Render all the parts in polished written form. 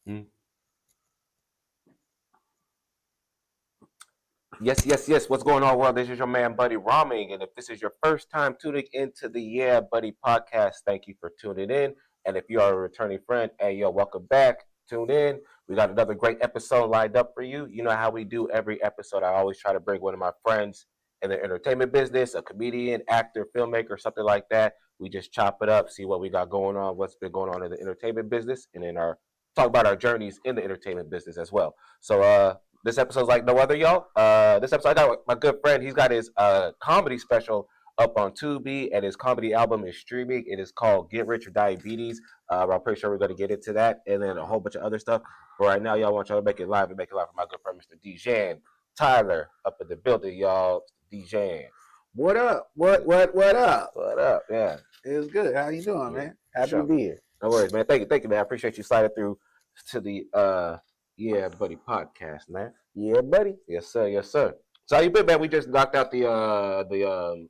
Mm. Yes. What's going on, world? This is your man, Buddy Rahming. And if this is your first time tuning into the Yeah Buddy podcast, thank you for tuning in. And if you are a returning friend, hey, yo, welcome back. Tune in. We got another great episode lined up for you. You know how we do every episode. I always try to bring one of my friends in the entertainment business, a comedian, actor, filmmaker, something like that. We just chop it up, see what we got going on, what's been going on in the entertainment business, and then talk about our journeys in the entertainment business as well. So this episode's like no other, y'all. This episode, I got my good friend. He's got his comedy special up on Tubi, and his comedy album is streaming. It is called Get Rich or Diabetes. I'm pretty sure we're going to get into that, and then a whole bunch of other stuff. But right now, y'all want y'all to make it live and make it live for my good friend, Mr. Dejan Tyler, up in the building, y'all. Dejan. What up? What up? What up? Yeah. It's good. How you doing, man? Happy to be here. No worries, man. Thank you, man. I appreciate you sliding through to the Yeah Buddy podcast, man. Yeah, buddy. Yes, sir. So how you been, man? We just knocked out the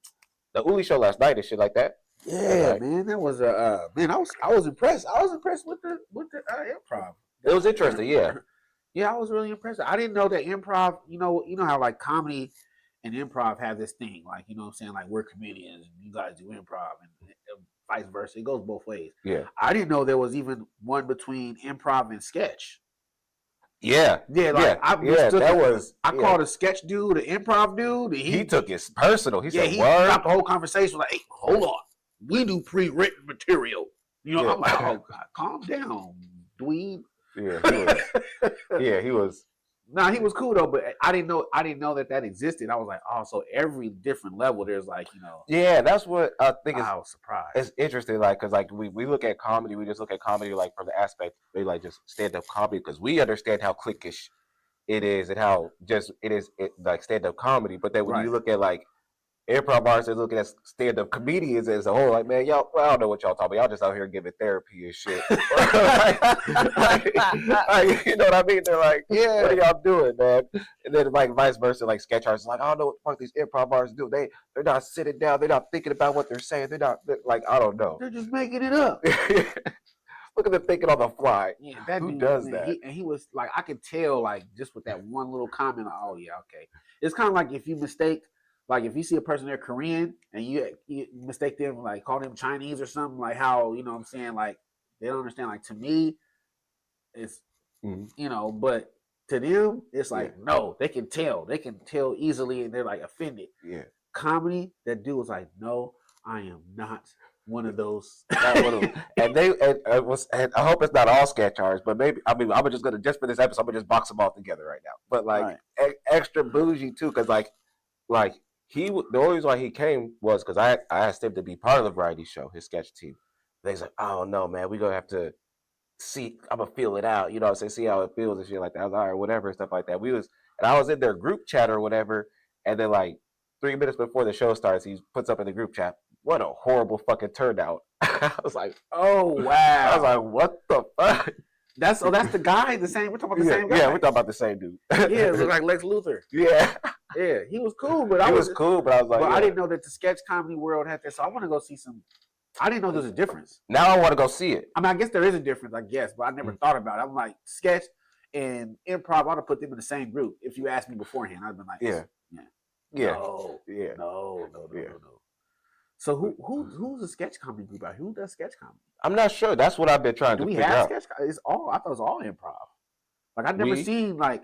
Uli show last night and shit like that. Yeah, man. That was man. I was impressed. I was impressed with the improv. It was interesting, yeah. Yeah, I was really impressed. I didn't know that improv. You know how like comedy and improv have this thing, like, you know what I'm saying, like we're comedians and you guys do improv and vice versa. It goes both ways. Yeah. I didn't know there was even one between improv and sketch. Yeah. I called a sketch dude an improv dude. He took it personal. He said, he stopped the whole conversation like, hey, hold on. We do pre-written material. You know, I'm like, oh God, calm down, dweeb. Yeah, he was. Nah, he was cool though, but I didn't know that existed. I was like, oh, so every different level, there's like, you know. Yeah, that's what I think is. I was surprised. It's interesting, like, because like we look at comedy, we just look at comedy like from the aspect, maybe like just stand-up comedy, because we understand how cliquish it is and how just it is like stand-up comedy. But then when you look at like improv artists, looking at stand-up comedians as a whole, like, man, y'all, well, I don't know what y'all talking about. Y'all just out here giving therapy and shit. like, you know what I mean? They're like, yeah, what are y'all doing, man? And then like vice versa, like sketch artists, like, I don't know what the fuck these improv artists do. They're not sitting down. They're not thinking about what they're saying. They're like, I don't know. They're just making it up. Look at them thinking on the fly. Yeah, that Who dude, does man, that? He was like, I could tell, like, just with that one little comment, like, oh yeah, okay. It's kind of like if you mistake. Like if you see a person they're Korean and you mistake them, like call them Chinese or something, like how, you know what I'm saying, like they don't understand. Like to me, it's you know, but to them, it's like no, they can tell easily, and they're like offended. Yeah, comedy, that dude was like, no, I am not one of those. and I hope it's not all sketch artists, but maybe I'm just gonna for this episode, I'm gonna just box them all together right now. But like extra bougie too, because like. The only reason why he came was because I asked him to be part of the variety show, his sketch team. And he's like, oh no, man, we're gonna have to see, I'm gonna feel it out, you know what I'm saying, see how it feels and shit like that. I was like, all right, whatever, and stuff like that. I was in their group chat or whatever, and then like 3 minutes before the show starts, he puts up in the group chat, what a horrible fucking turnout. I was like, oh wow. I was like, what the fuck? That's the guy, the same. We're talking about the same guy. Yeah, we're talking about the same dude. Yeah, it was like Lex Luthor. Yeah. Yeah, he was cool, but I was like, I didn't know that the sketch comedy world had that, so I want to go see some. I didn't know there's a difference. Now I want to go see it. I mean, I guess there is a difference, but I never thought about it. I'm like, sketch and improv, I ought to put them in the same group. If you asked me beforehand, I'd been like, no. So who's a sketch comedy group out? Who does sketch comedy? I'm not sure. That's what I've been trying to figure out. Sketch? I thought it was all improv. Like I've never seen like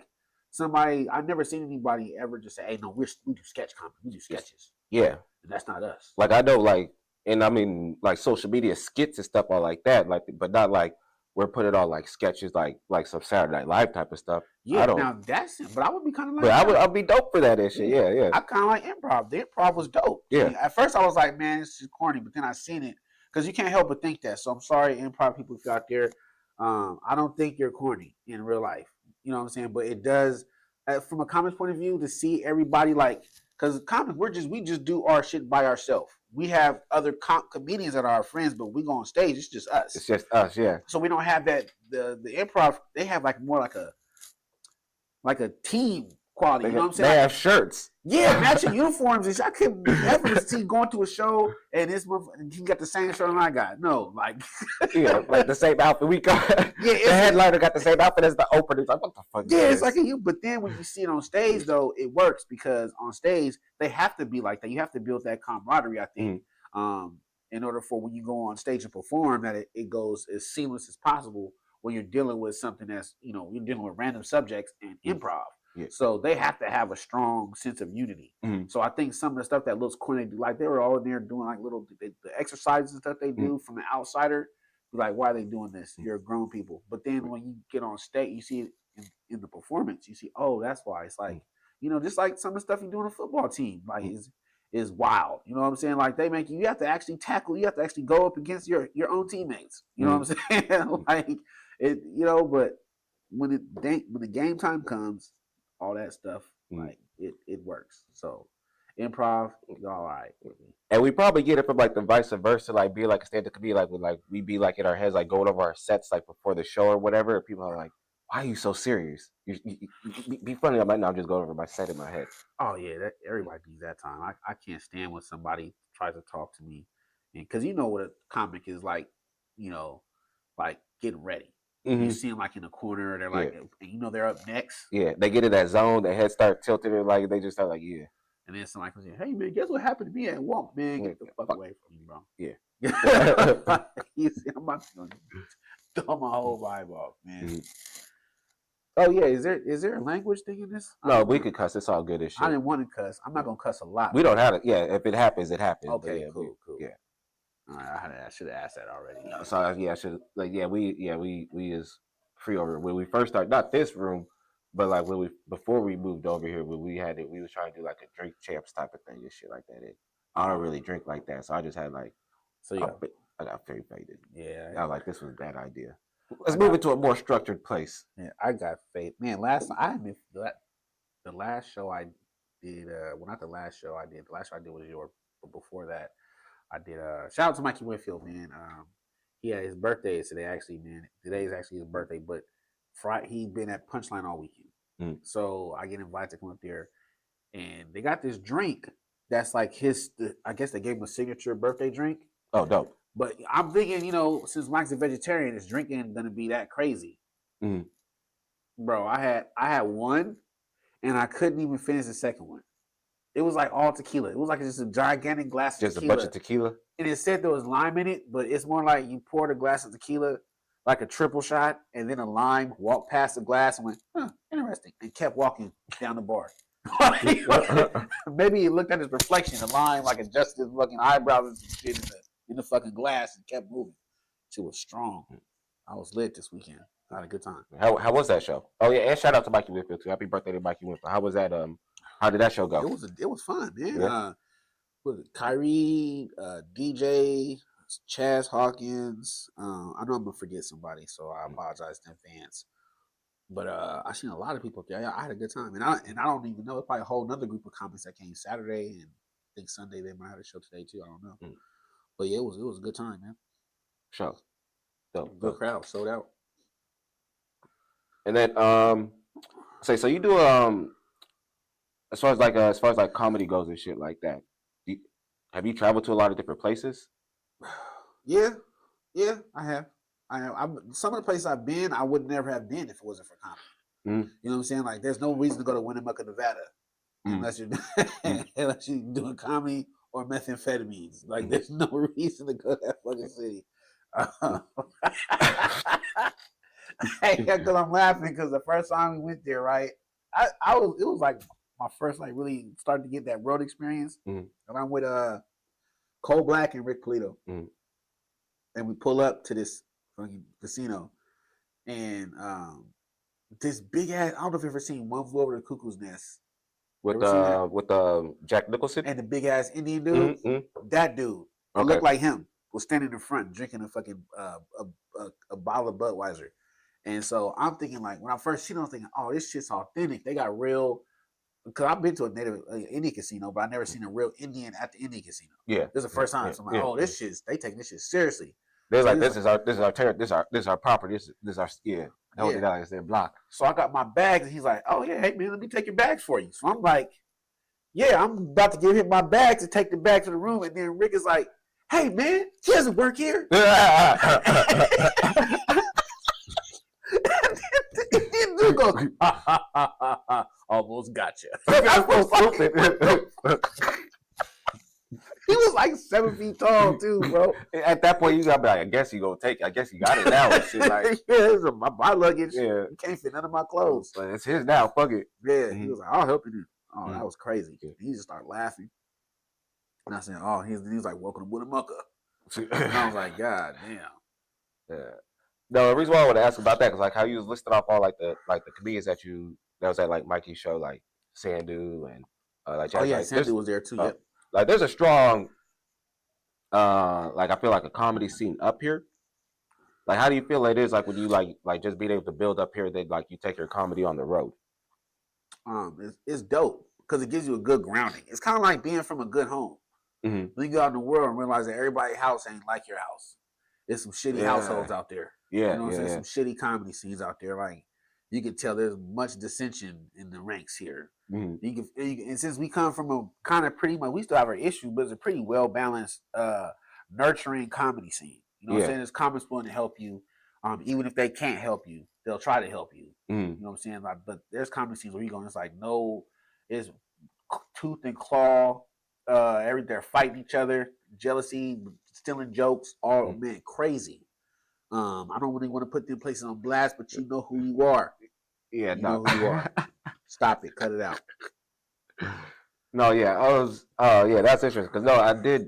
somebody. I've never seen anybody ever just say, "Hey, no, we do sketch comedy. We do sketches." Yeah, and that's not us. Like I know, like, and I mean, like social media skits and stuff all like that. Like, but not like we're putting on like sketches, like some Saturday Night Live type of stuff. Yeah, now that's it. But I would be kind of like. But I'd be dope for that and shit. Yeah. I kind of like improv. The improv was dope. Yeah. At first, I was like, man, this is corny. But then I seen it because you can't help but think that. So I'm sorry, improv people out there. I don't think you're corny in real life. You know what I'm saying? But it does, from a comics point of view, to see everybody like, because comics, we just do our shit by ourselves. We have other comedians that are our friends, but we go on stage. It's just us. It's just us, yeah. So we don't have that. The improv, they have like more like a team quality. You know what I'm saying? They have shirts. Yeah, matching uniforms. And I couldn't ever see going to a show and this he got the same shirt I got. No, like yeah, like the same outfit we got. Yeah, the headliner got the same outfit as the opener. It's like, what the fuck? Yeah, it's like you. But then when you see it on stage, though, it works because on stage they have to be like that. You have to build that camaraderie. I think, in order for when you go on stage and perform, that it goes as seamless as possible. When you're dealing with something that's you're dealing with random subjects and improv. Yeah. So they have to have a strong sense of unity. So I think some of the stuff that looks corny, like they were all in there doing like little the exercises and stuff they do from the outsider. Like, why are they doing this? You're grown people. But then when you get on stage, you see it in the performance. You see, oh, that's why. It's like, just like some of the stuff you do on a football team, like is wild. You know what I'm saying? Like they make you have to actually tackle. You have to actually go up against your own teammates. You know what I'm saying? Like it. But when the game time comes, all that stuff, like it works. So improv, all right. And we probably get it from like the vice versa, like be like a stand-up comedian, like we be like in our heads, like going over our sets like before the show or whatever. People are like, "Why are you so serious? You be funny." I'm like, "No, I'm just going over my set in my head." Oh yeah, everybody needs that time. I can't stand when somebody tries to talk to me, because what a comic is like, like getting ready. You see them like in the corner, they're like, and they're up next. Yeah, they get in that zone, their head start tilted, and like they just start like, yeah. And then somebody comes in, hey man, guess what happened to me at Walk, man? Get the fuck away from me, bro. Yeah. You see, I'm about to throw my whole vibe off, man. Oh yeah, is there a language thing in this? No, we could cuss. It's all good as shit. I didn't want to cuss. I'm not gonna cuss a lot. We don't have it. Yeah, if it happens, it happens. Okay, yeah, cool. Yeah. All right, I should have asked that already. So I should we is free over when we first started. Not this room, but like before we moved over here, when we was trying to do like a drink champs type of thing and shit like that. I don't really drink like that, so I just had like. So yeah, I got very faded. Yeah, I like this was a bad idea. Let's move into a more structured place. Yeah, I got faded. Man, the last show I did. Well, not the last show I did. The last show I did was yours, but before that. I did shout out to Mikey Whitfield, man. He had his birthday today, actually, man. Today is actually his birthday, but Friday he been at Punchline all weekend. So I get invited to come up there, and they got this drink that's like I guess they gave him a signature birthday drink. Oh, dope. But I'm thinking, since Mike's a vegetarian, his drinking ain't gonna be that crazy. Bro, I had one, and I couldn't even finish the second one. It was like all tequila. It was like just a gigantic glass of tequila. Just a bunch of tequila? And it said there was lime in it, but it's more like you poured a glass of tequila, like a triple shot, and then a lime, walked past the glass and went, interesting, and kept walking down the bar. Maybe he looked at his reflection, the lime, like adjusted his fucking eyebrows and shit in the fucking glass and kept moving. She was strong. I was lit this weekend. I had a good time. How was that show? Oh, yeah, and shout out to Mikey Whitfield, too. Happy birthday to Mikey Whitfield. How was that? How did that show go? It was fun, man. Yeah. Was it Kyrie, DJ, Chaz Hawkins? I know I'm gonna forget somebody, so I apologize in advance. But I seen a lot of people up there. I had a good time, and I don't even know. It's probably a whole other group of comics that came Saturday, and I think Sunday they might have a show today too. I don't know. But yeah, it was a good time, man. Show. Good crowd, sold out. And then so you do as far as like comedy goes and shit like that, have you traveled to a lot of different places? Yeah, I have. Some of the places I've been, I would never have been if it wasn't for comedy. You know what I'm saying? Like, there's no reason to go to Winnemucca, Nevada, unless you're doing comedy or methamphetamines. Like, there's no reason to go to that fucking city. Because I'm laughing because the first time we went there, right? It was like my first like really started to get that road experience, and I'm with Cole Black and Rick Polito, and we pull up to this fucking casino, and this big ass. I don't know if you've ever seen One Flew Over the Cuckoo's Nest with Jack Nicholson and the big ass Indian dude. That dude, it looked like him, was standing in front drinking a fucking a bottle of Budweiser. And so I'm thinking, like, when I first seen it, I'm thinking, oh, this shit's authentic. They got real, because I've been to a native Indian casino, but I never seen a real Indian at the Indian casino. Yeah, this is the first time. So I'm like, oh, this shit's, they taking this shit seriously. They're like, this is our property. This is our Oh, they got like their block. So I got my bags, and he's like, "Oh yeah, hey man, let me take your bags for you." So I'm like, "Yeah, I'm about to give him my bags to take the bag to the room," and then Rick is like, "Hey man, he doesn't work here." Dude goes, almost gotcha. That's so stupid. He was like 7 feet tall too, bro. At that point, you gotta be like, I guess you gonna take it. I guess you got it now. And shit, like, yeah, my luggage. yeah, You can't fit none of my clothes. but it's his now. Fuck it. Yeah, he was like, "I'll help you do." Oh, Mhm. that was crazy. He just started laughing. And I said, "Oh," he was like, "Welcome to Winnemucca." And I was like, "God damn." Yeah. No, the reason why I want to ask about that is like how you was listing off all like the comedians that was at like Mikey's show, like Sandu and like Oh yeah, like, Sandy was there too. Yep. Like there's a strong like I feel like a comedy scene up here. Like how do you feel it is like when you like just being able to build up here that like you take your comedy on the road? It's dope because it gives you a good grounding. It's kind of like being from a good home. Mm-hmm. When you go out in the world and realize that everybody's house ain't like your house. There's some shitty households out there. Yeah, you know what I'm saying? Some shitty comedy scenes out there. Like you can tell there's much dissension in the ranks here. Mm-hmm. You can, and since we come from a kind of pretty much, we still have our issue, but it's a pretty well balanced, nurturing comedy scene. You know what I'm saying? There's comics willing to help you, even if they can't help you, they'll try to help you. Mm-hmm. You know what I'm saying? Like, but there's comedy scenes where you go, and it's like it's tooth and claw. They're fighting each other, jealousy, stealing jokes, all man crazy. I don't really want to put them places on blast, but you know who you are. Yeah, you know who you are. Stop it, cut it out. No, yeah, yeah, that's interesting because no, I did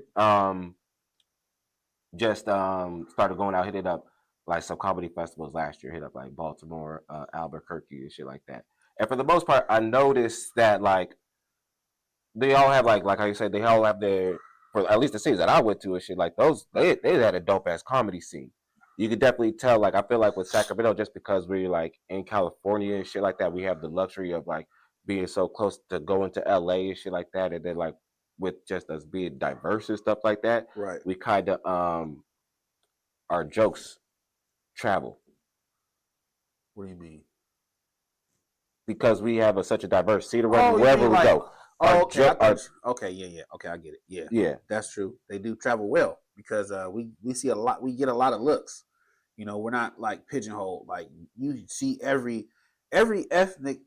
just started going out, hitting up like some comedy festivals last year, hit up like Baltimore, Albuquerque, and shit like that. And for the most part, I noticed that like they all have like how you said, they all have their, for at least the scenes that I went to and shit like those, they had a dope ass comedy scene. You could definitely tell, like I feel like with Sacramento, just because we're like in California and shit like that, we have the luxury of like being so close to going to LA and shit like that, and then like with just us being diverse and stuff like that, right? We kind of our jokes travel. What do you mean? Because we have such a diverse scene wherever we go. Oh, okay. Okay, yeah. Okay, I get it. Yeah. That's true. They do travel well because we see a lot. We get a lot of looks. You know, we're not like pigeonholed. Like you see every ethnic,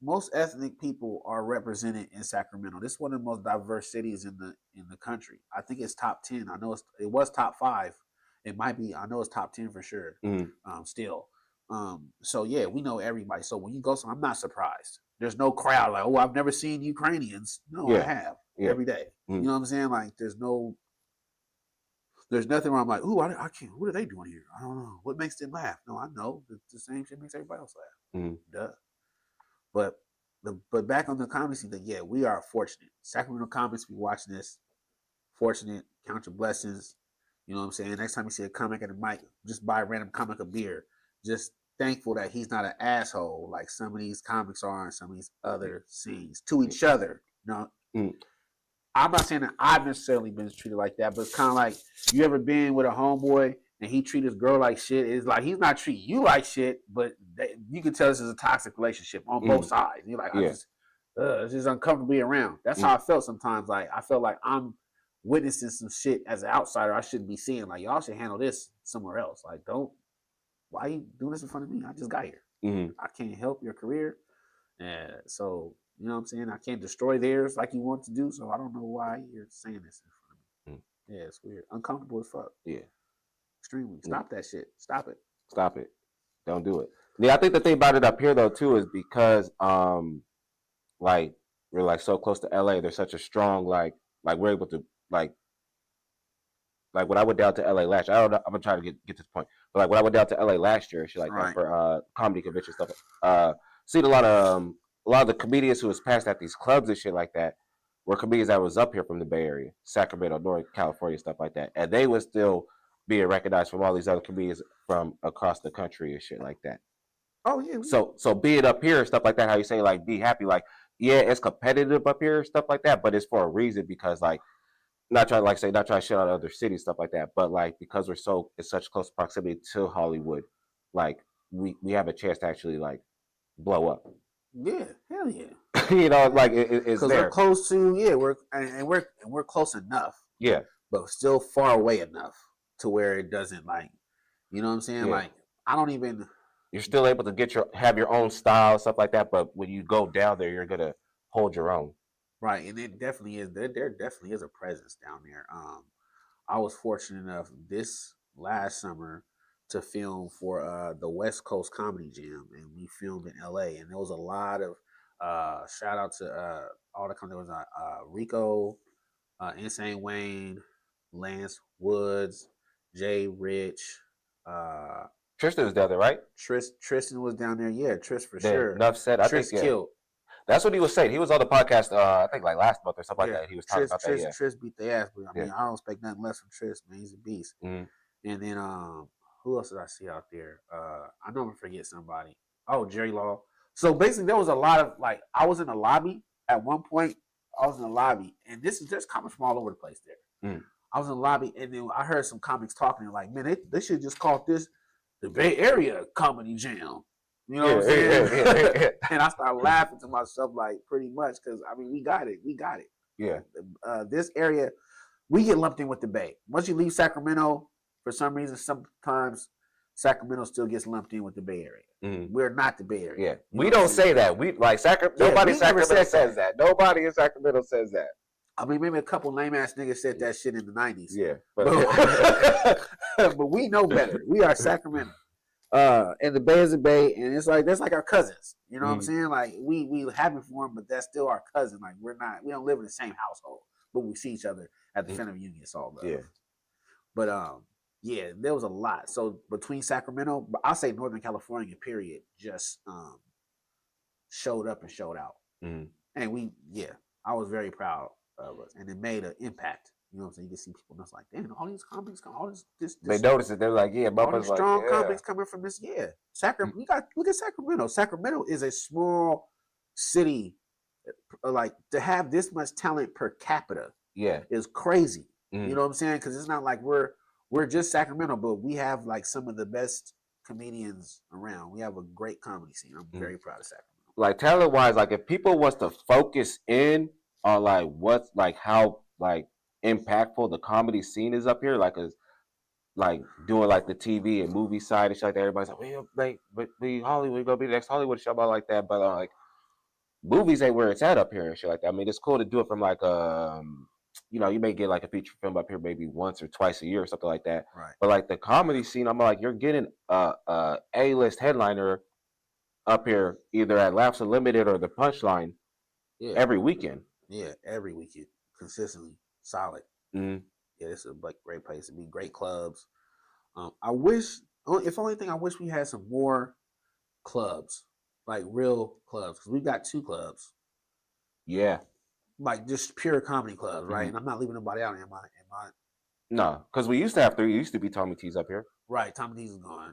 most ethnic people are represented in Sacramento. This is one of the most diverse cities in the country. I think it's top 10. I know it was top 5. It might be. I know it's top 10 for sure. Still. So yeah, we know everybody. So when you go, I'm not surprised. There's no crowd like, oh, I've never seen Ukrainians. No, I have every day. You know what I'm saying? Like, there's nothing where I'm like, ooh, I can't. What are they doing here? I don't know. What makes them laugh? No, I know the same shit makes everybody else laugh. Duh. But back on the comedy scene, yeah, we are fortunate. Sacramento comics be watching this. Fortunate, count your blessings. You know what I'm saying? Next time you see a comic at a mic, just buy a random comic a beer. Just thankful that he's not an asshole like some of these comics are in some of these other scenes to each other. You know, I'm not saying that I've necessarily been treated like that, but it's kind of like you ever been with a homeboy and he treat his girl like shit. It's like he's not treating you like shit, but you can tell this is a toxic relationship on both sides. You're like, it's just uncomfortable being around. That's how I felt sometimes. Like I felt like I'm witnessing some shit as an outsider I shouldn't be seeing. Like y'all should handle this somewhere else. Like why are you doing this in front of me? I just got here. I can't help your career. So, you know what I'm saying? I can't destroy theirs like you want to do. So I don't know why you're saying this in front of me. Yeah, it's weird. Uncomfortable as fuck. Yeah. Extremely. Stop that shit. Stop it. Stop it. Don't do it. Yeah, I think the thing about it up here though too is because like we're like so close to LA, there's such a strong like we're able to like when I went down to LA last year, I don't know, I'm gonna try to get to this point. But like when I went down to LA last year, she like for comedy convention stuff, seen a lot of the comedians who was passed at these clubs and shit like that were comedians that was up here from the Bay Area, Sacramento, Northern California, stuff like that. And they was still being recognized from all these other comedians from across the country and shit like that. Oh yeah. So being up here and stuff like that, how you say like be happy, like yeah, it's competitive up here, stuff like that, but it's for a reason because like not trying to shit out other cities, stuff like that, but like because it's such close proximity to Hollywood, like we have a chance to actually like blow up. Yeah, hell yeah. You know, like it's Because there. we're close to we're close enough. Yeah, but still far away enough to where it doesn't like, you know what I'm saying? Yeah. Like I don't even. you're still able to have your own style, stuff like that. But when you go down there, you're gonna hold your own. Right, and it definitely is. There definitely is a presence down there. I was fortunate enough this last summer to film for the West Coast Comedy Jam, and we filmed in LA. And there was a lot of shout out to all the companies. There was Rico, Insane Wayne, Lance Woods, Jay Rich, Tristan was down there, right? Tristan was down there. Yeah, Tris for Then, sure. enough said. I Tris think yeah. killed. That's what he was saying. He was on the podcast, I think like last month or something like that. He was talking about that. Yeah. Tris beat the ass, but I mean, I don't expect nothing less from Tris, man. He's a beast. Mhm. And then who else did I see out there? I know I'm gonna forget somebody. Oh, Jerry Law. So basically, there was a lot of like I was in the lobby at one point. I was in the lobby, and there's comics from all over the place there. Mm. I was in the lobby, and then I heard some comics talking like, man, they should just call this the Bay Area Comedy Jam. You know what I'm saying? Yeah. And I started laughing to myself, like, pretty much, because, I mean, we got it. Yeah. This area, we get lumped in with the Bay. Once you leave Sacramento, for some reason, sometimes Sacramento still gets lumped in with the Bay Area. Mhm. We're not the Bay Area. Yeah. We don't say that. We like Sacramento. Nobody in Sacramento says that. Nobody in Sacramento says that. I mean, maybe a couple lame ass niggas said that shit in the 90s. Yeah. But we know better. We are Sacramento. And the Bay is a Bay, and it's like that's like our cousins. You know what I'm saying? Like we happy for them, but that's still our cousin. Like we don't live in the same household, but we see each other at the family reunion. It's all love. Yeah. But yeah, there was a lot. So between Sacramento, I'll say Northern California, period, just showed up and showed out. Mm-hmm. And I was very proud of us, and it made an impact. You know what I'm saying? You can see people that's like, damn, all these comics, all this they notice it. They're like, yeah, all these strong like, comics coming from this. Yeah, Sacramento. Look at Sacramento. Sacramento is a small city. Like to have this much talent per capita, is crazy. Mm-hmm. You know what I'm saying? Because it's not like we're just Sacramento, but we have like some of the best comedians around. We have a great comedy scene. I'm very proud of Sacramento. Like talent wise, like if people wants to focus in on like what's like how like impactful the comedy scene is up here, like doing like the TV and movie side and shit like that. Everybody's like, we Hollywood gonna be the next Hollywood show about like that, but like movies ain't where it's at up here and shit like that. I mean, it's cool to do it from like you know, you may get like a feature film up here maybe once or twice a year or something like that. Right. But like the comedy scene, I'm like, you're getting a A-list headliner up here either at Laughs Unlimited or the Punchline every weekend. Yeah, every weekend, consistently. Solid. Mm-hmm. Yeah, this is a great place to be. Great clubs. I wish, if only thing, I wish we had some more clubs, like real clubs, because we've got 2 clubs. Yeah. Like just pure comedy clubs, right? And I'm not leaving nobody out. Am I? No, because we used to have 3. It used to be Tommy T's up here. Right, Tommy T's is gone.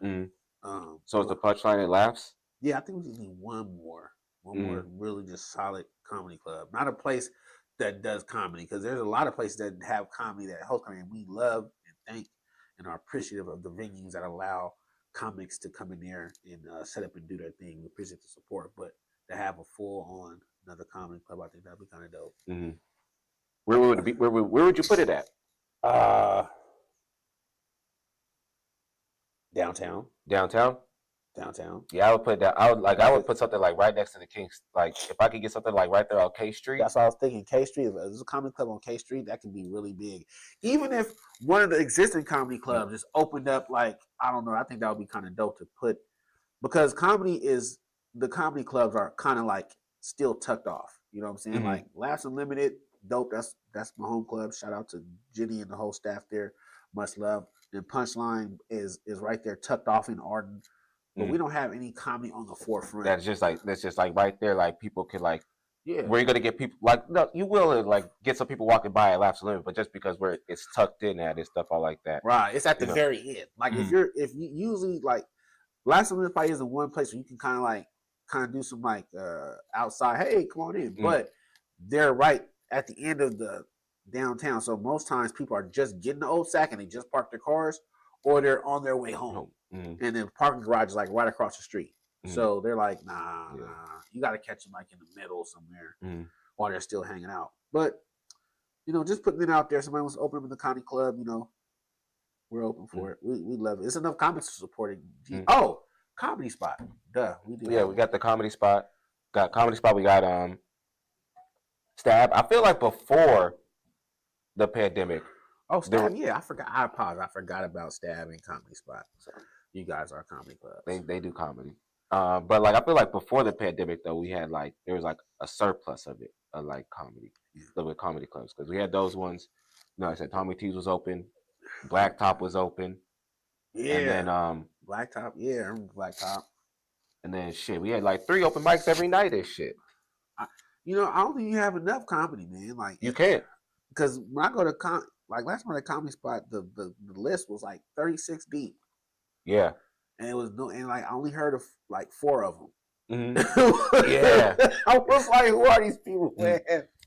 Mm-hmm. So it's the Punchline and Laughs. Yeah, I think we just need one more really just solid comedy club, not a place that does comedy, because there's a lot of places that have comedy, that host comedy, and we love and thank and are appreciative of the venues that allow comics to come in there and set up and do their thing. We appreciate the support, but to have a full-on another comedy club, I think that'd be kind of dope. Mm-hmm. Where would it be? Where would you put it at? Downtown. Yeah, I would put that. I would put something like right next to the King's. Like if I could get something like right there on K Street. That's what I was thinking. K Street. If there's a comedy club on K Street, that can be really big. Even if one of the existing comedy clubs just opened up, like, I don't know, I think that would be kind of dope to put, because the comedy clubs are kind of like still tucked off. You know what I'm saying? Mm-hmm. Like Laughs Unlimited, dope. That's my home club. Shout out to Jenny and the whole staff there. Much love. And Punchline is right there, tucked off in Arden. But we don't have any comedy on the forefront. That's just like right there. Like people could like, yeah. Where you're gonna get people like, no, you will like get some people walking by at Laughs Unlimited, but just because where it's tucked in at and stuff all like that. Right. It's at the very end. Like if you usually like Laughs Unlimited probably isn't one place where you can kind of do some like outside. Hey, come on in. But they're right at the end of the downtown. So most times people are just getting to Old Sac and they just park their cars, or they're on their way home. Mm. and then parking garage is like right across the street. Mm. So they're like, nah, Yeah. you got to catch them like in the middle somewhere Mm. while they're still hanging out. But just putting it out there. Somebody wants to open up in the comedy club. We're open for it. We love it. It's enough comics to support it. Mm. Oh, comedy spot. Duh, we do. Yeah, we got the comedy spot. Got comedy spot. We got Stab. I feel like before the pandemic. Oh, Stab. Yeah, I forgot. I apologize. I forgot about Stab and comedy spot. So you guys are comedy clubs. They do comedy. But like I feel like before the pandemic though, we had like there was like a surplus of it, of like comedy, with comedy clubs, because we had those ones. I said Tommy T's was open, Blacktop was open, yeah, and then Blacktop, yeah, I remember Blacktop, and then shit, we had like 3 open mics every night and shit. I don't think you have enough comedy, man. Like you can't, because when I go to like last time at comedy spot, the list was like 36 deep. Yeah. And it was I only heard of like 4 of them. Mm-hmm. Yeah, I was like, who are these people, man?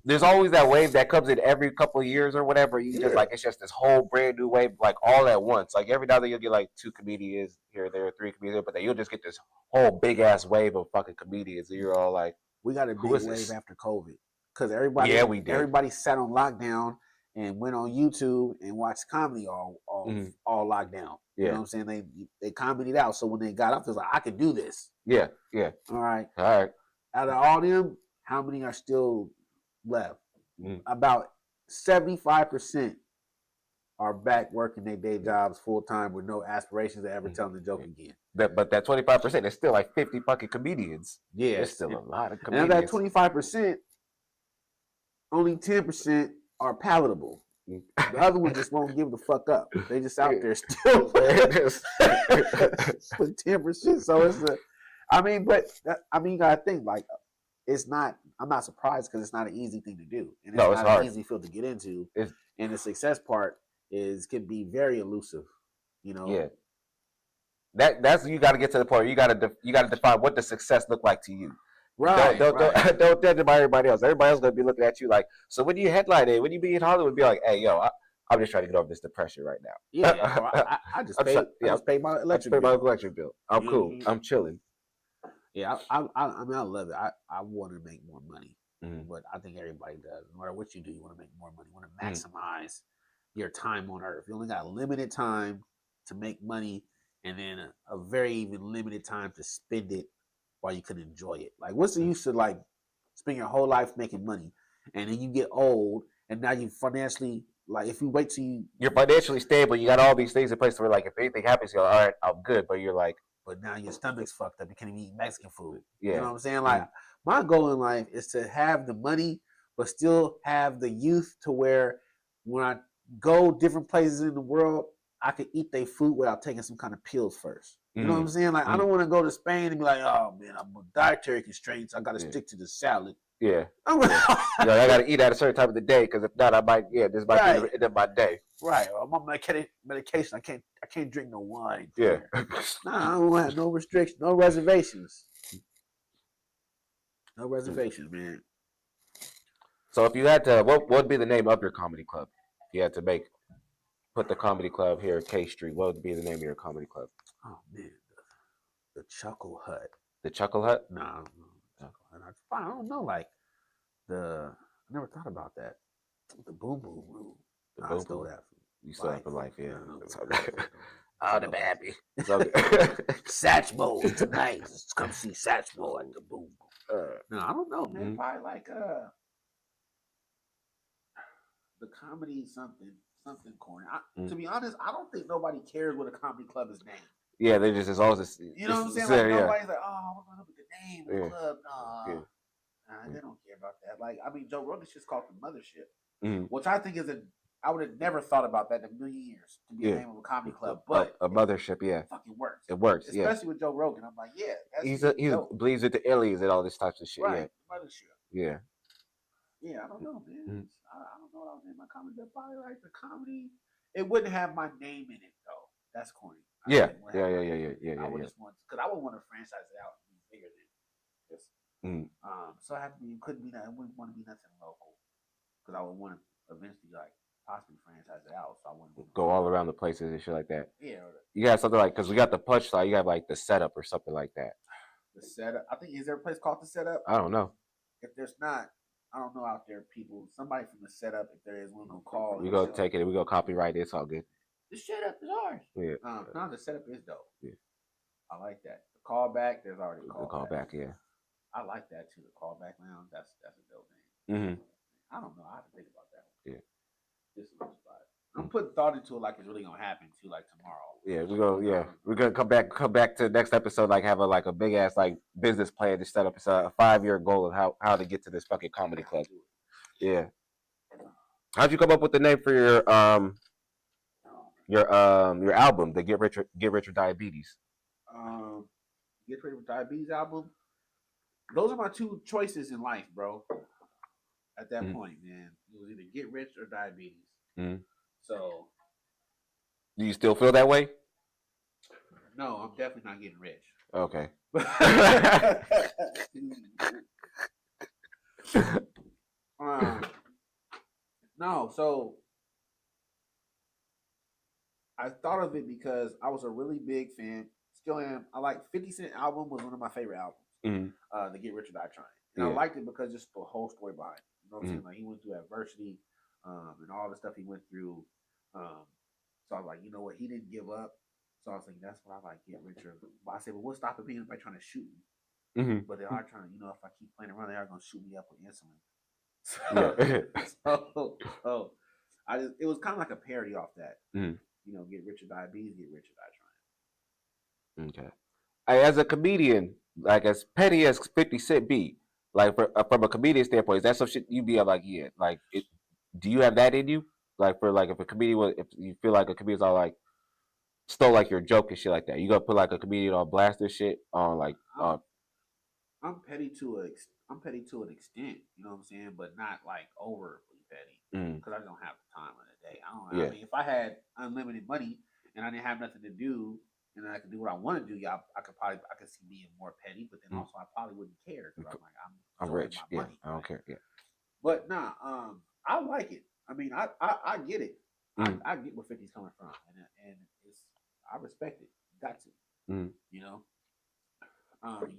There's always that wave that comes in every couple of years or whatever. You just like it's just this whole brand new wave, like all at once. Like every now and then you'll get like 2 comedians here, there, 3 comedians, but then you'll just get this whole big ass wave of fucking comedians. And you're all like, we got a big wave after COVID because everybody sat on lockdown and went on YouTube and watched comedy all lockdown. Yeah. You know what I'm saying? They comedied out. So when they got up, it was like, I could do this. Yeah. All right. Out of all them, how many are still left? About 75% are back working their day jobs full time with no aspirations to ever tell them the joke again. But that 25% is still like 50 fucking comedians. Yeah. It's still a lot of comedians. And of that 25%, only 10% are palatable. The other one just won't give the fuck up. They just out there still with 10%. So it's you gotta think like it's not. I'm not surprised because it's not an easy thing to do, and it's not hard. an easy field to get into. And the success part can be very elusive. Yeah. That's you got to get to the point. You got to define what does success look like to you. Right. Don't judge it by everybody else. Everybody else gonna be looking at you like, so when you headline it, when you be in Hollywood, be like, hey, yo, I'm just trying to get over this depression right now. Yeah, I just paid my electric bill. I'm cool. I'm chilling. Yeah, I love it. I want to make more money, but I think everybody does. No matter what you do, you want to make more money. You want to maximize your time on earth. You only got a limited time to make money, and then a very even limited time to spend it while you can enjoy it. Like, what's the use of like spend your whole life making money, and then you get old, and now you financially, like, if you wait till you're financially stable, you got all these things in place where like if anything happens, you're like, all right, I'm good. But you're like, but now your stomach's fucked up. You can't even eat Mexican food. Yeah. You know what I'm saying? Like, my goal in life is to have the money, but still have the youth to where when I go different places in the world, I could eat their food without taking some kind of pills first. You know what I'm saying? Like, I don't want to go to Spain and be like, oh man, I'm on dietary constraints. I got to stick to the salad. Yeah. I got to eat at a certain time of the day because if not, I might, this might be the end of my day. Right. I'm on medication. I can't drink no wine. Yeah. Nah, I don't have no restrictions, no reservations. No reservations, man. So if you had to, what would be the name of your comedy club? If you had to put the comedy club here at K Street, what would be the name of your comedy club? Oh man, the Chuckle Hut. The Chuckle Hut? Nah, I don't know. Like I never thought about that. The Boom Boom Room. I stole that. You stole that for life, yeah. Oh, the baby. Satchmo tonight. Let's come see Satchmo at the Boom Boom. No, I don't know, man. Probably like the comedy something corner. To be honest, I don't think nobody cares what a comedy club is named. Yeah, they just, it's always this. You know what I'm saying? Like, nobody's like, oh, we're going to put the name of the club. Nah, they don't care about that. Like, I mean, Joe Rogan's just called the Mothership, which I think is I would have never thought about that in a million years to be the name of a comedy club. But a mothership, it fucking works. It works, especially with Joe Rogan. I'm like, he believes with the aliens and all this types of shit. Right, Mothership. Yeah. Yeah, I don't know, man. I don't know what I was in my comedy. Probably like the comedy. It wouldn't have my name in it though. That's corny. Yeah. I would just want, because I would want to franchise it out and be bigger than this. So I have to be. It couldn't be that. I wouldn't want to be nothing local because I would want to eventually like possibly franchise it out. So I wouldn't go all around the places and shit like that. Yeah. You got something like, because we got the punchline, you got like the setup or something like that. The setup. I think, is there a place called the setup? I don't know. If there's not, I don't know out there, people. Somebody from the setup, if there is, we're gonna call. We go take it. We go copyright it. It's all good. The setup is ours. Yeah. No, the setup is dope. Yeah. I like that. The callback. There's already a The callback. Yeah. I like that too. The callback lounge. That's a dope name. I don't know. I have to think about that one. Yeah. This is I'm putting thought into it like it's really gonna happen too, like tomorrow. Yeah, we're gonna come back to the next episode, like have a big ass like business plan to set up a 5-year goal of how to get to this fucking comedy club. Yeah. How'd you come up with the name for your album, the Get Rich or Diabetes? Get Rich or Diabetes album. Those are my two choices in life, bro. At that point, man, it was either get rich or diabetes. So, do you still feel that way? No, I'm definitely not getting rich. Okay. No, so I thought of it because I was a really big fan. Still am. I like 50 Cent album was one of my favorite albums. The Get Rich or Die Trying. And I liked it because just the whole story behind it. You know what I'm saying? Like, he went through adversity and all the stuff he went through. So I was like, you know what? He didn't give up. So I was like, that's what I like, get richer. But I said, well, what's stopping me by trying to shoot me? But they are trying to, if I keep playing around, they are going to shoot me up with insulin. So it was kind of like a parody off that. Get rich or diabetes, get rich or die trying. Okay. As a comedian, like as petty as 50 Cent be, like from a comedian standpoint, is that some shit you be like, yeah, like do you have that in you? Like for like if a comedian if you feel like a comedian's all like stole like your joke and shit like that, you gonna put like a comedian on blast and shit on like I'm petty to an extent, you know what I'm saying, but not like overly petty because I don't have the time in the day. I mean, if I had unlimited money and I didn't have nothing to do and I could do what I want to do, I could see being more petty, but then also I probably wouldn't care because I'm rich, money, I don't care, But nah, I like it. I mean, I get it. I get where 50's coming from, and I respect it. Got to,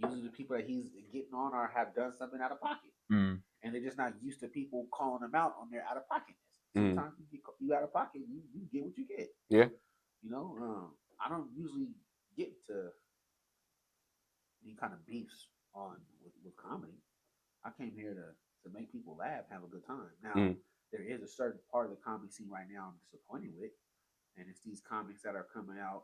usually the people that he's getting on have done something out of pocket, and they're just not used to people calling them out on their out of pocketness. Sometimes you out of pocket, you get what you get. Yeah. I don't usually get to any kind of beefs with comedy. I came here to make people laugh, have a good time. Now, there is a certain part of the comedy scene right now I'm disappointed with, and it's these comics that are coming out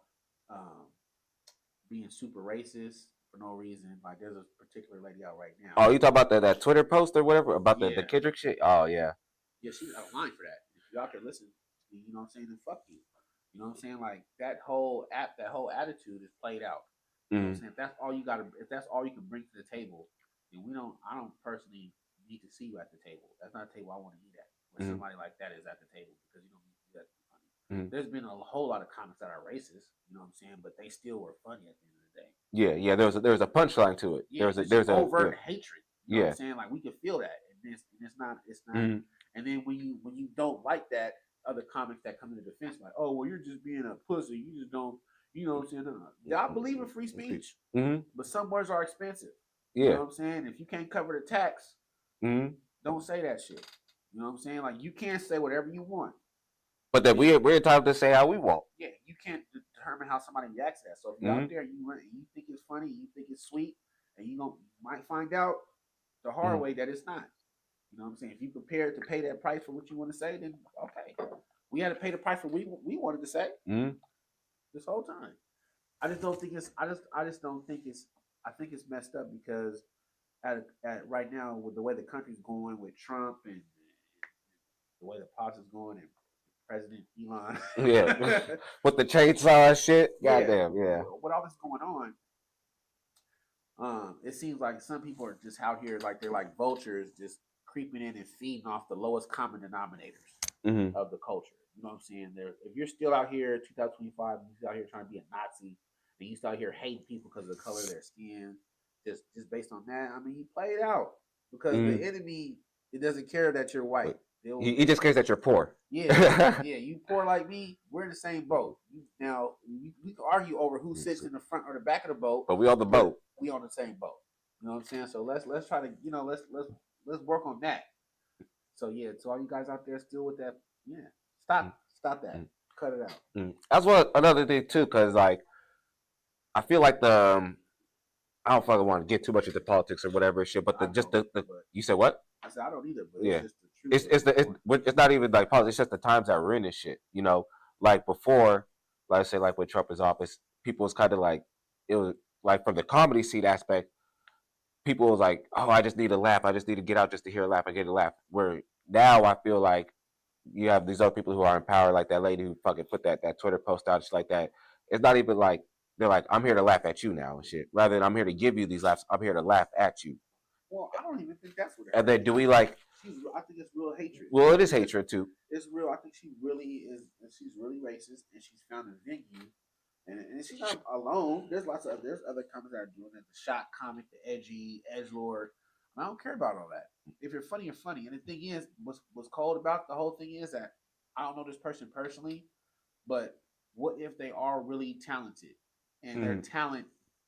being super racist for no reason. Like, there's a particular lady out right now. Oh, you talk about that Twitter post or whatever about the Kendrick shit? Oh, yeah. Yeah, she got a line for that. If you out there listening, you know what I'm saying, then fuck you. You know what I'm saying? Like, that whole attitude is played out. You know what I'm saying? If that's all you can bring to the table, then I don't personally need to see you at the table. That's not a table I want to eat at. Where somebody like that is at the table, because you don't need to do that to be funny. There's been a whole lot of comics that are racist, you know what I'm saying, but they still were funny at the end of the day. Yeah, there's a punchline to it. Yeah, there's overt hatred. You know what I'm saying? Like, we can feel that. And it's not and then when you don't like that, other comics that come in the defense, like, oh, well, you're just being a pussy. You just don't, you know what I'm saying? Yeah, I believe in free speech, but some words are expensive. You know what I'm saying? If you can't cover the tax, don't say that shit. You know what I'm saying? Like, you can't say whatever you want. But then we're entitled to say how we want. Yeah, you can't determine how somebody reacts to that. So if you're out there, you think it's funny, you think it's sweet, and you might find out the hard way that it's not. You know what I'm saying? If you're prepared to pay that price for what you want to say, then okay. We had to pay the price for what we wanted to say this whole time. I just don't think it's. I think it's messed up because at right now, with the way the country's going with Trump and the way the politics is going and President Elon, with the chainsaw shit, goddamn, with all this going on, it seems like some people are just out here like they're like vultures, just creeping in and feeding off the lowest common denominators of the culture. You know what I'm saying? If you're still out here, 2025, you're still out here trying to be a Nazi, and you still out here hating people because of the color of their skin, just based on that, I mean, you play it out because the enemy, it doesn't care that you're white. He just cares that you're poor. Yeah, you poor like me. We're in the same boat. Now we can argue over who sits in the front or the back of the boat, but we on the boat. We on the same boat. You know what I'm saying? So let's try to let's work on that. So yeah, to all you guys out there still with that, stop that, cut it out. That's what another thing too, because like I feel like I don't fucking want to get too much into politics or whatever shit, but you said what? I said I don't either, but yeah. It's just the truth. It's not even like politics. It's just the times that we're in and shit. You know, like before, like say like when Trump was office, people was kind of like it was like from the comedy scene aspect. People was like, oh, I just need a laugh. I just need to get out just to hear a laugh. I get a laugh. Where now I feel like you have these other people who are in power, like that lady who fucking put that Twitter post out just like that. It's not even like they're like, I'm here to laugh at you now and shit. Rather than I'm here to give you these laughs, I'm here to laugh at you. Well, I don't even think that's what. And then do we like? I think it's real hatred. Well, it is hatred too. It's real. I think she really is. She's really racist, and she's found a venue. And she's not alone. There's other comics that are doing it. The shot comic, the edgy, edgelord. I don't care about all that. If you're funny, you're funny. And the thing is, what's cold about the whole thing is that I don't know this person personally, but what if they are really talented and their talent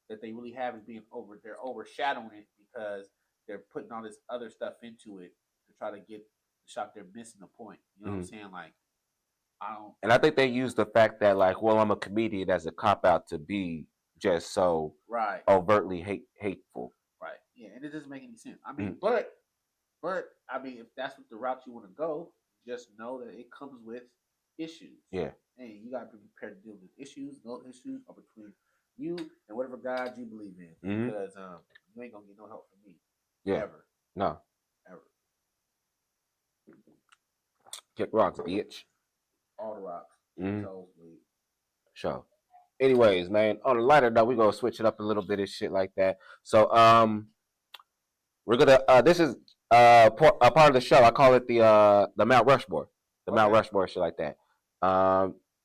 that they really have is they're overshadowing it because they're putting all this other stuff into it to try to get the shot. They're missing the point. You know what I'm saying? Like, and I think they use the fact that like, well, I'm a comedian as a cop out to be just so overtly hateful. Right. Yeah, and it doesn't make any sense. I mean, but I mean, if that's what the route you want to go, just know that it comes with issues. Yeah. And you gotta be prepared to deal with issues. No issues are between you and whatever God you believe in. Because you ain't gonna get no help from me. Yeah. Ever. No. Ever. Kick rocks, bitch. All the rocks. Sure. Anyways, man, on a lighter note, we're gonna switch it up a little bit and shit like that. So we're gonna this is a part of the show. I call it the Mount Rushmore. Mount Rushmore, shit like that.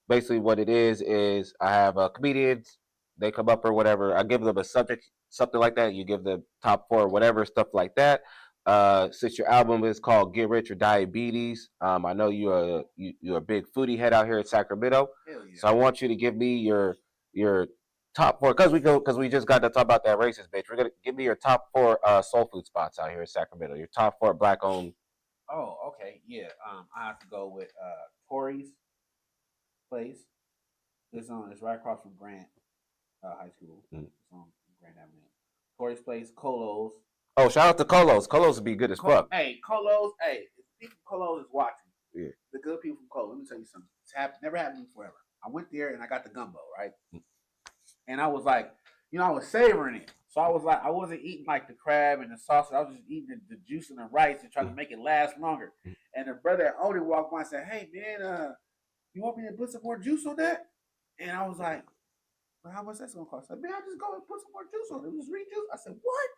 Basically what it is I have comedians, they come up or whatever. I give them a subject, something like that. You give the top 4, whatever, stuff like that. Since your album is called Get Rich or Diabetes, I know you're a big foodie head out here in Sacramento. Yeah. So I want you to give me your top 4 because we just got to talk about that racist bitch. We're gonna give me your top 4 soul food spots out here in Sacramento. Your top 4 black owned. Oh, okay, yeah. I have to go with Tori's place. It's right across from Grant High School. It's on Grant Avenue. Tori's place, Colo's. Oh, shout out to Colo's. Colo's would be good as fuck. Hey, Colo's. Hey, if people from Colo's is watching. Yeah. The good people from Colo's. Let me tell you something. It's never happened forever. I went there and I got the gumbo, right? And I was like, I was savoring it. So I was like, I wasn't eating like the crab and the sausage. I was just eating the juice and the rice and trying to make it last longer. And the brother that owned it walked by and said, "Hey man, you want me to put some more juice on that?" And I was like, "Well, how much that's gonna cost?" I said, "Man, I'll just go and put some more juice on it. It was rejuice." I said, "What?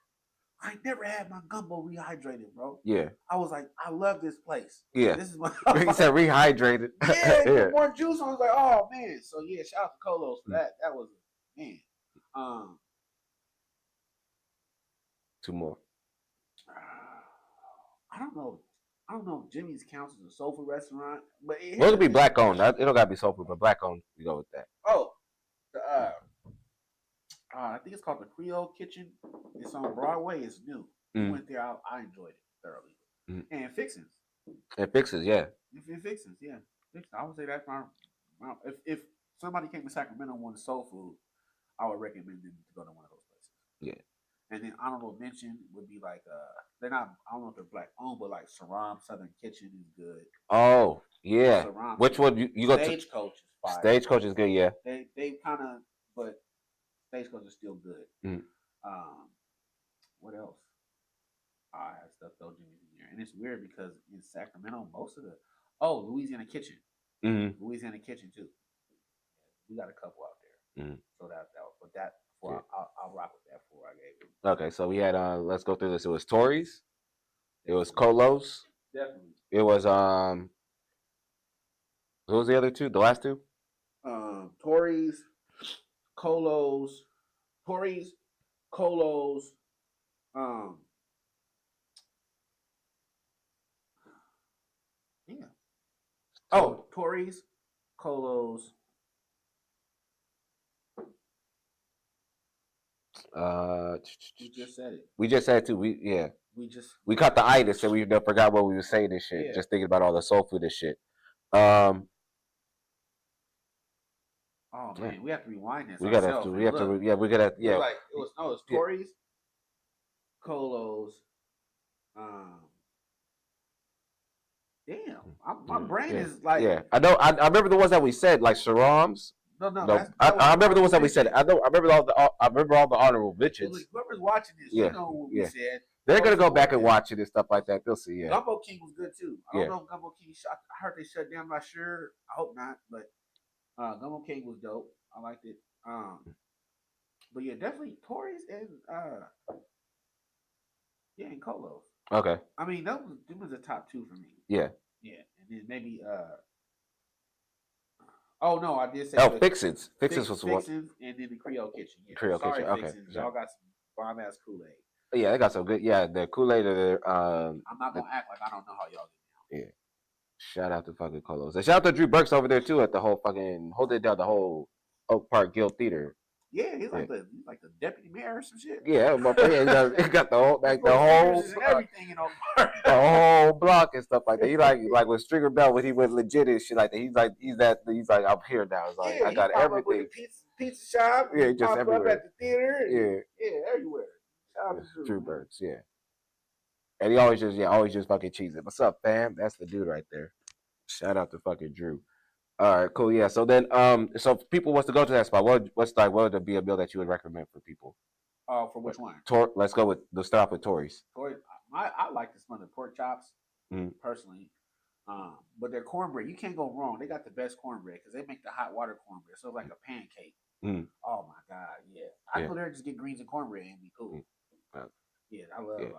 I never had my gumbo rehydrated, bro." Yeah. I was like, "I love this place." Yeah. This is my. He said rehydrated. Yeah, put more juice. I was like, "Oh man!" So yeah, shout out to Colo's for that. That was man. 2 more. I don't know if Jimmy's counts as a soul food restaurant, but it'll be black owned. It don't gotta be soul food, but black owned. We go with that. Oh, I think it's called the Creole Kitchen. It's on Broadway. It's new. We went there. I enjoyed it thoroughly. And Fixins. And Fixins, yeah. Fixins, yeah. I would say that's my. If somebody came to Sacramento and wanted soul food, I would recommend them to go to one of those places. Yeah. And then honorable mention would be like they're not, I don't know if they're black owned, but like Saram Southern Kitchen is good. Oh yeah. Saram, which one you go to? Stagecoach is fire. Stagecoach is good, yeah. They kind of, but Stagecoach is still good. What else? I have stuff though Jimmy's in here, and it's weird because in Sacramento most of the Louisiana Kitchen, Louisiana Kitchen too. We got a couple out there, so that. I'll rock with that 4 I gave him. Okay, so we had let's go through this. It was Tori's, it was Colo's. Definitely. It was what was the other 2? The last 2? Tori's, Colo's, Oh, Tories, Colos. We just said it. We just said it too. We caught the itis and we forgot what we were saying this shit. Yeah. Just thinking about all the soul food and shit. Oh man, we have to rewind this. We have to. We gotta. Yeah. It was Tories, Colos. Damn, my brain is like. Yeah, I know. I remember the ones that we said, like Sharam's. No. I remember the ones that we said. I remember all the honorable bitches. Whoever's watching this, you know what we said. They're gonna go back and watch it and stuff like that. They'll see. Yeah. Gumbo King was good too. I don't know if Gumbo King. I heard they shut down. I'm not sure. I hope not. But Gumbo King was dope. I liked it. But yeah, definitely Tories and and Colos. Okay. I mean, them was the top two for me. Yeah. Yeah, and then maybe oh no, I did say Fixins. Fixins was one. Fixins and then the Creole Kitchen. Yeah. Creole Kitchen. Okay. Fixins. Y'all got some bomb ass Kool-Aid. Yeah, they got some good. Yeah, the Kool-Aid. I'm not gonna act like I don't know how y'all get down. Yeah. Shout out to fucking Colos. And shout out to Drew Burks over there too at the whole fucking holding down the whole Oak Park Guild Theater. Yeah, he's like the deputy mayor or some shit. Yeah, but he got the whole everything in Oak Park. The whole block and stuff like that. He like with Stringer Bell when he went legit and shit like that. He's like I'm here now. It's like I got everything. Pizza shop. Yeah, just everywhere. Up at the theater. Yeah, everywhere. Shout out to Drew Burks. Yeah. And he always just fucking cheese it. What's up, fam? That's the dude right there. Shout out to fucking Drew. All right, cool. Yeah. So then, so if people wants to go to that spot, what would be a meal that you would recommend for people? For which one? Let's start off with Tories. Tories. I like the smothered pork chops personally, but their cornbread, you can't go wrong. They got the best cornbread because they make the hot water cornbread, so it's like a pancake. Oh my god, yeah. I go there and just get greens and cornbread and be cool. Yeah, I love it.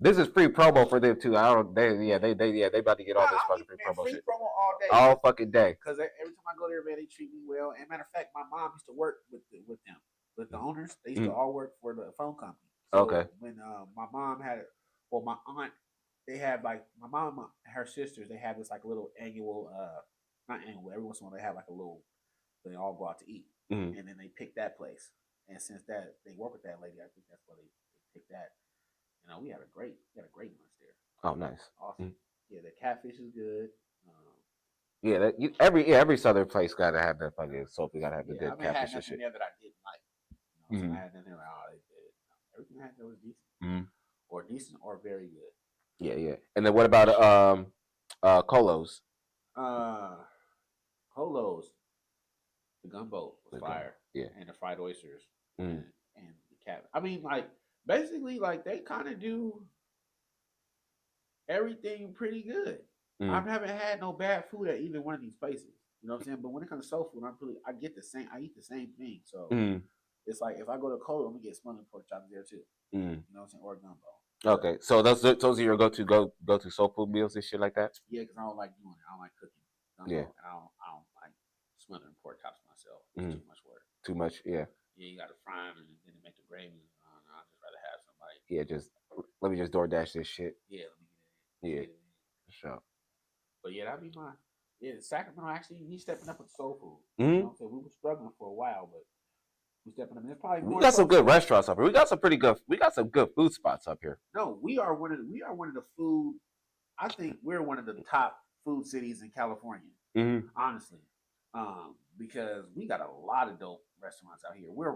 This is free promo for them too. They about to get all this fucking free promo shit. Promo all day. All fucking day. Because every time I go there, man, they treat me well. And matter of fact, my mom used to work with them, with the owners. They used to all work for the phone company. So okay. When my mom my aunt, they had like my mom and her sisters. They have this like little annual, not annual. Every once in a while, they have like a little. They all go out to eat, and then they pick that place. And since that they work with that lady, I think that's why they picked that. You know, we had a great lunch there. Oh, nice. Awesome. Yeah, the catfish is good. Every southern place gotta have that fucking soap. You gotta have the good catfish and shit. There that I didn't like. So I had nothing like, everything I had there was decent, or decent or very good. Yeah. And then what about Colos? Colos. The gumbo was fire. Yeah, and the fried oysters and the cat. I mean, like. Basically, like they kind of do everything pretty good. I haven't had no bad food at either one of these places. You know what I'm saying? But when it comes to soul food, I get the same. I eat the same thing. So it's like if I go to Cola, I'm gonna get smothered pork chops there too. You know what I'm saying? Or gumbo. Okay, so those are your go to soul food meals and shit like that. Yeah, because I don't like doing it. I don't like cooking. And I don't like smothering pork chops myself. It's too much work. Too much. Yeah. Yeah, you got to fry them and then make the gravy. I'd just rather have somebody. Yeah, let me just DoorDash this shit. Yeah, let me get it. Yeah, for sure. But yeah, that'd be mine. Yeah, Sacramento actually he's stepping up with soul food. You know, so we were struggling for a while, but we're stepping up. There's probably more. We got some good restaurants up here. We got some good food spots up here. No, we are one of the food. I think we're one of the top food cities in California. Honestly, because we got a lot of dope restaurants out here. We're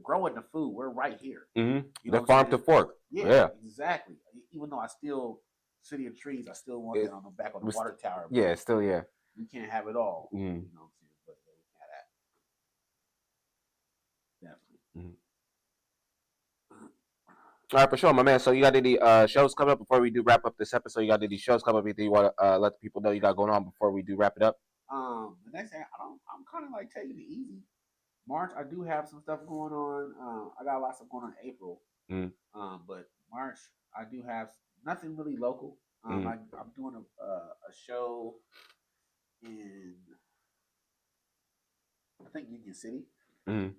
growing the food. We're right here. You know, the farm to fork. Yeah, exactly. Even though I still City of Trees, I still want it on the back of the water tower. Yeah, still We can't have it all. You know what I'm saying? But we can have that. Definitely. All right, for sure, my man. So you got any shows coming up before we do wrap up this episode? You got any shows coming up? Anything you want to let the people know you got going on before we do wrap it up? The next thing I'm kind of like taking it easy. March, I do have some stuff going on. I got a lot of stuff going on in April. But March, I do have nothing really local. I'm doing a show in I think Union City. And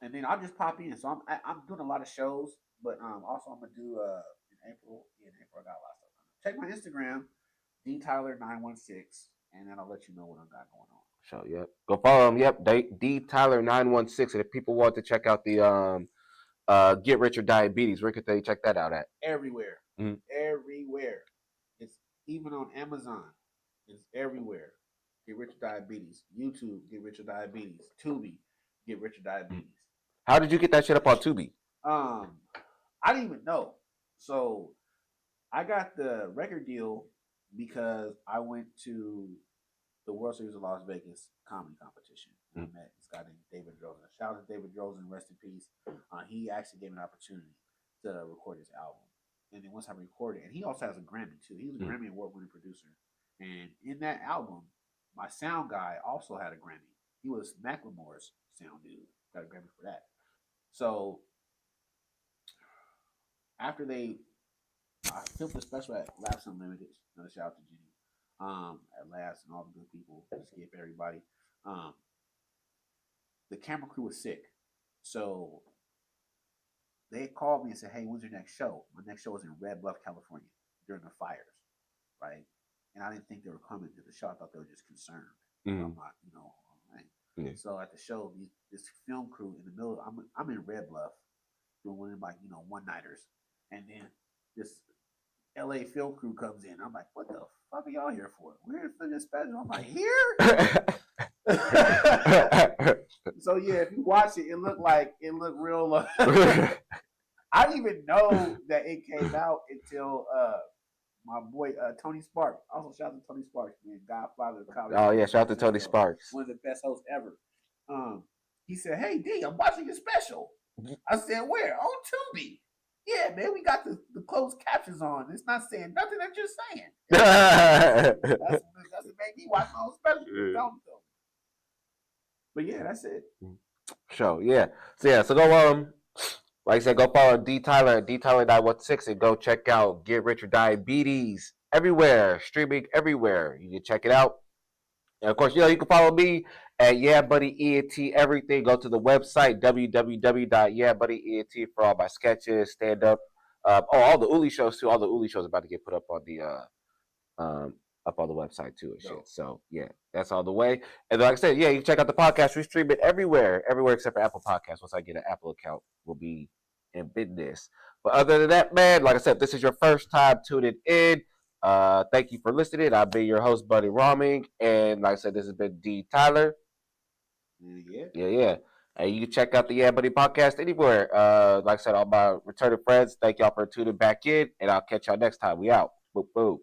then I'll just pop in. So I'm doing a lot of shows, but also I'm gonna do in April. Yeah, in April I got a lot of stuff. Check my Instagram, D Tyler 916, and then I'll let you know what I got going on. So yep, go follow him. Yep, D Tyler 916. And if people want to check out the Get Rich or Diabetes, where could they check that out at? Everywhere, everywhere. It's even on Amazon. It's everywhere. Get Rich or Diabetes. YouTube, Get Rich or Diabetes. Tubi, Get Rich or Diabetes. How did you get that shit up on Tubi? I didn't even know. So I got the record deal because I went to the World Series of Las Vegas comedy competition. And I met this guy named David Drozen. Shout out to David Drozen, rest in peace. He actually gave me an opportunity to record his album. And then once I recorded, and he also has a Grammy too. He was a Grammy award-winning producer. And in that album, my sound guy also had a Grammy. He was Macklemore's sound dude. Got a Grammy for that. So after I filmed the special at Laughs Unlimited. Another shout out to Jenny. At Laughs and all the good people. Skip everybody. The camera crew was sick. So they called me and said, hey, when's your next show? My next show was in Red Bluff, California during the fires. Right? And I didn't think they were coming to the show. I thought they were just concerned. I'm not, right? Yeah. So at the show, this film crew in the middle, I'm in Red Bluff doing one of my, one-nighters. And then this LA film crew comes in. I'm like, what the fuck are y'all here for? We're here for this special. I'm like, here? So yeah, if you watch it, it looked real. I didn't even know that it came out until my boy Tony Sparks. Also shout out to Tony Sparks, man, Godfather of comedy. Oh yeah, shout out to Tony Sparks. One of the best hosts ever. He said, hey D, I'm watching your special. I said, where? On Tubi. Yeah, man, we got the closed captions on. It's not saying nothing that you're saying. That's what made me watch my own special. But yeah, that's it. So yeah. So go like I said, go follow D Tyler at D Tyler 916 and go check out Get Rich or Diabetes everywhere, streaming everywhere. You can check it out. And of course, you can follow me at YeahBuddyENT everything. Go to the website www.YeahBuddyENT for all my sketches, stand up, all the Uli shows too. All the Uli shows are about to get put up on the up on the website too and shit. So yeah, that's all the way. And like I said, you can check out the podcast. We stream it everywhere except for Apple Podcasts. Once I get an Apple account, we'll be in business. But other than that, man, like I said, if this is your first time tuning in, thank you for listening. I've been your host, Buddy Rahming, and like I said, this has been D Tyler. Yeah. And you can check out the Yeah Buddy podcast anywhere. Like I said, all my returning friends, thank y'all for tuning back in, and I'll catch y'all next time. We out. Boop, boop.